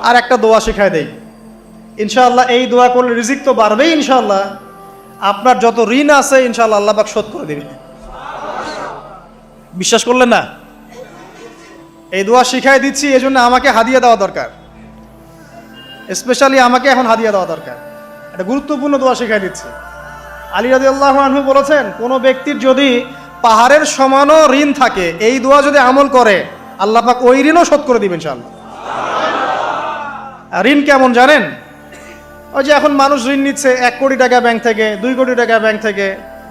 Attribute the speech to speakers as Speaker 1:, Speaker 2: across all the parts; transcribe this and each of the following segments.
Speaker 1: আর একটা দোয়া শিখায় দেই, ইনশাআল্লাহ এই দোয়া করলে রিজিক তো বাড়বেই ইনশাআল্লাহ, আপনার যত ঋণ আছে ইনশাআল্লাহ আল্লাহ পাক শোধ করে দিবে। বিশ্বাস করলেন না? এই দোয়া শিখাই দিচ্ছি, এজন্য আমাকে হাদিয়া দেওয়া দরকার, স্পেশালি আমাকে এখন হাদিয়া দেওয়া দরকার। একটা গুরুত্বপূর্ণ দোয়া শিখাই দিচ্ছি। আলী রাদিয়াল্লাহু আনহু বলেছেন, কোনো ব্যক্তির যদি পাহাড়ের সমানও ঋণ থাকে, এই দোয়া যদি আমল করে আল্লাহ পাক ওই ঋণও শোধ করে দিবেন ইনশাআল্লাহ। ঋণ কেমন জানেন? ওই যে এখন মানুষ ঋণ নিচ্ছে 1 কোটি টাকা ব্যাংক থেকে, 2 কোটি টাকা ব্যাংক থেকে,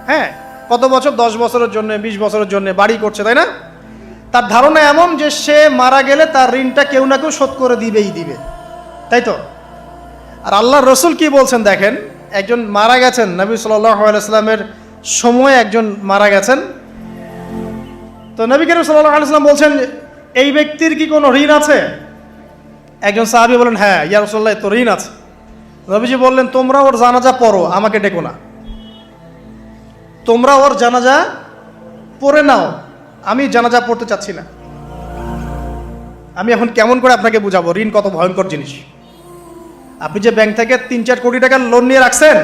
Speaker 1: হ্যাঁ, কত বছর, 10 বছরের জন্য, 20 বছরের জন্য বাড়ি করছে, তাই না? তার ধারণা এমন যে সে মারা গেলে তার ঋণটা কেউ না কেউ শোধ করে দিবেই দিবে, তাই তো? আর আল্লাহর রসুল কি বলছেন দেখেন, একজন মারা গেছেন, নবী সাল্লাল্লাহু আলাইহি সাল্লামের সময় একজন মারা গেছেন। তো নবী করিম সাল্লাল্লাহু আলাইহি সাল্লাম বলছেন, এই ব্যক্তির কি কোনো ঋণ আছে? একজন সাহাবী বলেন, হ্যাঁ ইয়া রাসূলুল্লাহ, তো ঋণ আছে। নবীজি বললেন, তোমরা ওর জানাজা পড়ো, আমাকে ডেকো না। তোমরা ওর জানাজা পড়ে নাও, আমি জানাজা পড়তে চাচ্ছি না। আমি এখন কেমন করে আপনাকে বুঝাবো ঋণ কত ভয়ঙ্কর জিনিস। আপনি যে ব্যাংক থেকে 3-4 কোটি টাকার লোন নিয়ে রাখছেন,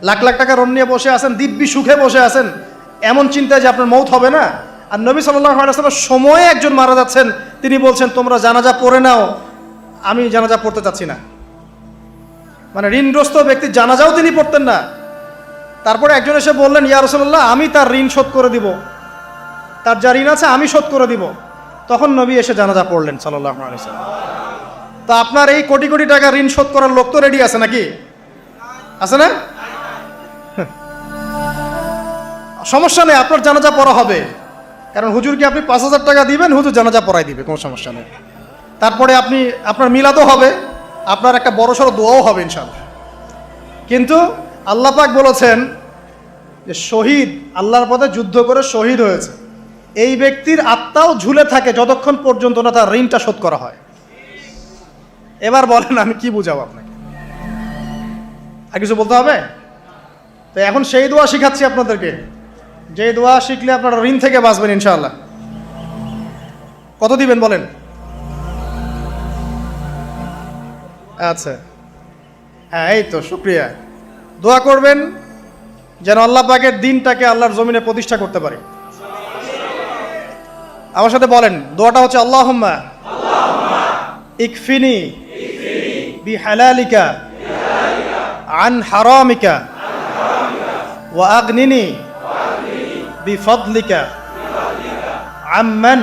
Speaker 1: লাখ লাখ টাকা লোন নিয়ে বসে আছেন, দিব্যি সুখে বসে আছেন, এমন চিন্তায় যে আপনার মৌত হবে না। আর নবী সাল্লাল্লাহু আলাইহি ওয়াসাল্লামের সময়ে একজন মারা যাচ্ছেন, তিনি বলছেন তোমরা জানাজা পড়ে নাও, আমি জানাজা পড়তে চাচ্ছি না। মানে ঋণগ্রস্ত ব্যক্তির জানাজাও তিনি পড়তেন না। তারপরে একজন এসে বললেন, ইয়া রাসূলুল্লাহ, আমি তার ঋণ শোধ করে দিব, তার যা ঋণ আছে আমি শোধ করে দিব। তখন নবী এসে জানাজা পড়লেন সাল্লাল্লাহু আলাইহি ওয়াসাল্লাম। তা আপনার এই কোটি কোটি টাকা ঋণ শোধ করার লোক তো রেডি আছে নাকি? আছে না? সমস্যা নেই, আপনার জানাজা পড়া হবে। কারণ হুজুরকে আপনি 5,000 টাকা দিবেন, হুজুর জানাজা পড়াই দিবে, কোনো সমস্যা নেই। তারপরে আপনার মিলাদও হবে, আপনার একটা বড়সড় দোয়াও হবে ইনশাআল্লাহ। কিন্তু আল্লাহ পাক বলেছেন যে শহীদ, আল্লাহর পথে যুদ্ধ করে শহীদ হয়েছে, এই ব্যক্তির আত্মাও ঝুলে থাকে যতক্ষণ পর্যন্ত না তার ঋণটা শোধ করা হয়। এবার বলেন আমি কি বুঝাবো আপনাকে? আর কিছু বলতে হবে? তো এখন সেই দোয়া শিখাচ্ছি আপনাদেরকে, যে দোয়া শিখলে আপনারা ঋণ থেকে বাঁচবেন ইনশাআল্লাহ। কত দিবেন বলেন? আচ্ছা, হ্যাঁ, এই তো, শুকরিয়া। দোয়া করবেন যেন আল্লাহ পাকের দিনটাকে আল্লাহর জমিনে প্রতিষ্ঠা করতে পারি। আমার সাথে বলেন, দোয়াটা হচ্ছে আল্লাহুম্মা ইকফিনি বিহালালিকা আন হারামিকা ওয়া আগনিনি বিফদলিকা আম্মান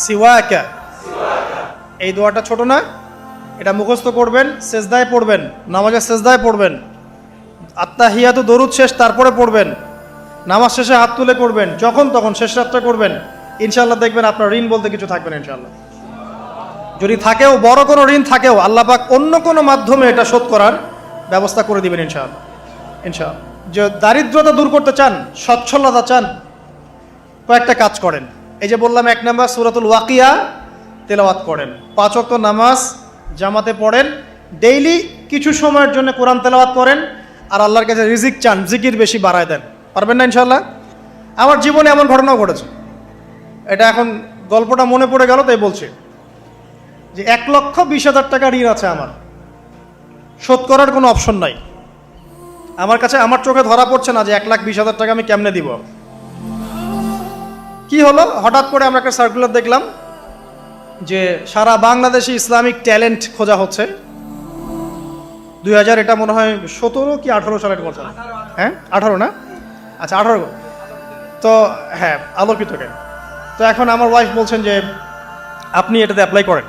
Speaker 1: সিওয়াকা। এই দোয়াটা ছোট না, এটা মুখস্থ করবেন, সেজদায় পড়বেন, নামাজের সেজদায় পড়বেন, আত্তাহিয়াতু দরুদ শেষ তারপরে পড়বেন, নামাজ শেষে হাত তুলে করবেন, যখন তখন শেষ রাতটা করবেন। ইনশাআল্লাহ দেখবেন আপনার ঋণ বলতে কিছু থাকবে না ইনশাআল্লাহ। যদি থাকেও, বড় কোনো ঋণ থাকেও, আল্লাহ পাক অন্য কোনো মাধ্যমে এটা শোধ করার ব্যবস্থা করে দিবেন ইনশাআল্লাহ। ইনশাআল্লাহ। যে দারিদ্রতা দূর করতে চান, সচ্ছলতা চান, কয়েকটা কাজ করেন। এই যে বললাম, 1 নাম্বার সূরাতুল ওয়াকিয়া তেলাওয়াত করেন, 5 ওয়াক্ত নামাজ জামাতে পড়েন, ডেইলি কিছু সময়ের জন্য কোরআন তেলাওয়াত করেন, আর আল্লাহর কাছে রিজিক চান, জিকির বেশি বাড়ায় দেন। পারবেন না ইনশাআল্লাহ? আমার জীবনে এমন ঘটনাও ঘটেছে, এটা এখন গল্পটা মনে পড়ে গেল তাই বলছি, যে 1,20,000 টাকা ঋণ আছে আমার, শোধ করার কোনো অপশন নাই। আমার কাছে, আমার চোখে ধরা পড়ছে না যে 1,20,000 টাকা আমি কেমনে দিব। কি হলো, হঠাৎ করে আমরা একটা সার্কুলার দেখলাম যে সারা বাংলাদেশে ইসলামিক ট্যালেন্ট খোঁজা হচ্ছে। 2000, এটা মনে হয় 17 কি 18 সালের কথা, হ্যাঁ 18 না, আচ্ছা 18। তো হ্যাঁ, আলোকিতকে। তো এখন আমার ওয়াইফ বলছেন যে আপনি এটাতে অ্যাপ্লাই করেন।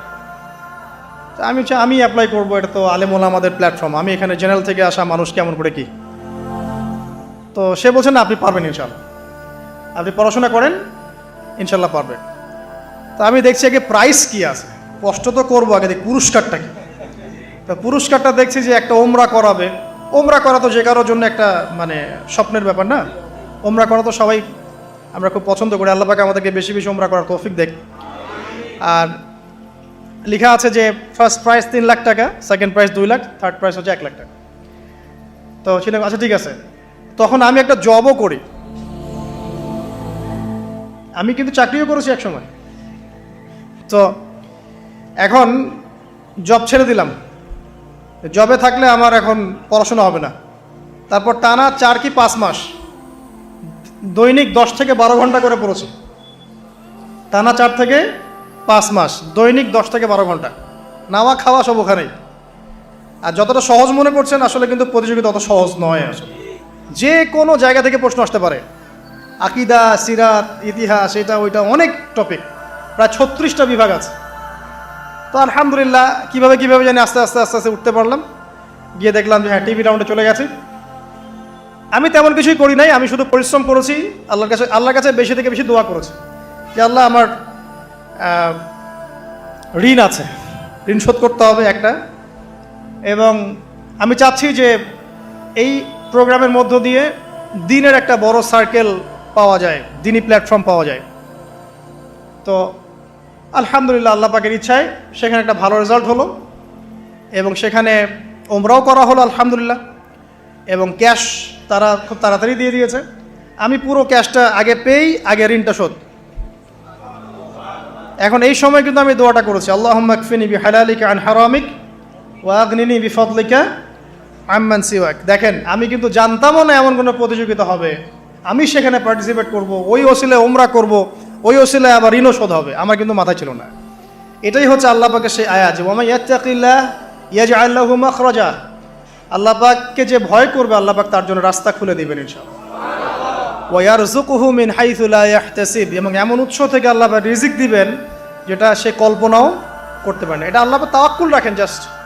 Speaker 1: তো আমি অ্যাপ্লাই করবো, এটা তো আলেম ওলামাদের প্ল্যাটফর্ম, আমি এখানে জেনারেল থেকে আসা মানুষ কেমন করে কি। তো সে বলছেন না, আপনি পারবেন ইনশাল্লাহ, আপনি পড়াশোনা করেন, ইনশাল্লাহ পারবেন। তো আমি দেখছি আগে প্রাইস কি আছে, কষ্ট তো করবো, আগে দেখি পুরস্কারটা কি। তো পুরস্কারটা দেখছি যে একটা ওমরা করাবে। ওমরা করা তো যে কারোর জন্য একটা মানে স্বপ্নের ব্যাপার না, ওমরা করা তো সবাই আমরা খুব পছন্দ করি। আল্লাহ পাক আমাদেরকে বেশি বেশি ওমরা করার তৌফিক দেখ। আর লেখা আছে যে ফার্স্ট প্রাইজ 3 লাখ টাকা, second prize 2 lakh, third prize হচ্ছে 1 লাখ টাকা। তো ছিল, আচ্ছা ঠিক আছে। তখন আমি একটা জবও করি, আমি কিন্তু চাকরিও করেছি এক সময়। তো এখন জব ছেড়ে দিলাম। জবে থাকলে আমার এখন পড়াশোনা হবে না। তারপর টানা 4 কি 5 মাস দৈনিক 10 থেকে 12 ঘন্টা করে পড়েছি। টানা 4 থেকে 5 মাস দৈনিক 10 থেকে 12 ঘন্টা, নাওয়া খাওয়া সব ওখানেই। আর যতটা সহজ মনে করছেন আসলে কিন্তু প্রতিযোগিতা অত সহজ নয়। আসলে যে কোনো জায়গা থেকে প্রশ্ন আসতে পারে, আকিদা, সিরাত, ইতিহাস, এটা ওইটা অনেক টপিক, প্রায় 36টা বিভাগ আছে। তো আলহামদুলিল্লাহ কীভাবে জানি আস্তে আস্তে উঠতে পারলাম। গিয়ে দেখলাম যে হ্যাঁ, টিভি রাউন্ডে চলে গেছি। আমি তেমন কিছুই করি নাই, আমি শুধু পরিশ্রম করেছি, আল্লাহর কাছে বেশি থেকে বেশি দোয়া করেছি যে আল্লাহ আমার ঋণ আছে, ঋণ শোধ করতে হবে একটা। এবং আমি চাচ্ছি যে এই প্রোগ্রামের মধ্য দিয়ে দিনের একটা বড় সার্কেল পাওয়া যায়, দিনী প্ল্যাটফর্ম পাওয়া যায়। তো আলহামদুলিল্লাহ আল্লাহ পাকের ইচ্ছায় সেখানে একটা ভালো রেজাল্ট হলো এবং সেখানে ওমরাও করা হলো আলহামদুলিল্লাহ। এবং ক্যাশ তারা খুব তাড়াতাড়ি দিয়ে দিয়েছে। আমি পুরো ক্যাশটা আগে পেয়েই আগে ঋণটা শোধ। এখন এই সময় কিন্তু আমি দোয়াটা করেছি, আল্লাহুম্মা কফিনি বিহালালিকা আন হারামিক ওয়া আগনিনি বিফাদলিকা আম্মান সিওয়াক। দেখেন, আমি কিন্তু জানতামও না এমন কোনো প্রতিযোগিতা হবে, আমি সেখানে পার্টিসিপেট করব, ওই ওসিলায় ওমরা করব, ওই ওসিলায় আবার ঋণও শোধ হবে, আমার কিন্তু মাথায় ছিল না। এটাই হচ্ছে আল্লাহ পাকের সেই আয়াত যে ওয়া মান ইয়াত্তাকিল্লাহ ইয়াজআল লাহু মাখরাজা। আল্লাহ পাককে যে ভয় করবে আল্লাহ পাক তার জন্য রাস্তা খুলে দিবেন ইনশাআল্লাহ। ওয়া ইয়ারযুকুহু মিন হাইসু লা ইয়াহতাসিব, এবং এমন উৎস থেকে আল্লাহ পাক রিজিক দিবেন যেটা সে কল্পনাও করতে পারে না। এটা আল্লাহ পাক তাওয়াক্কুল রাখেন জাস্ট।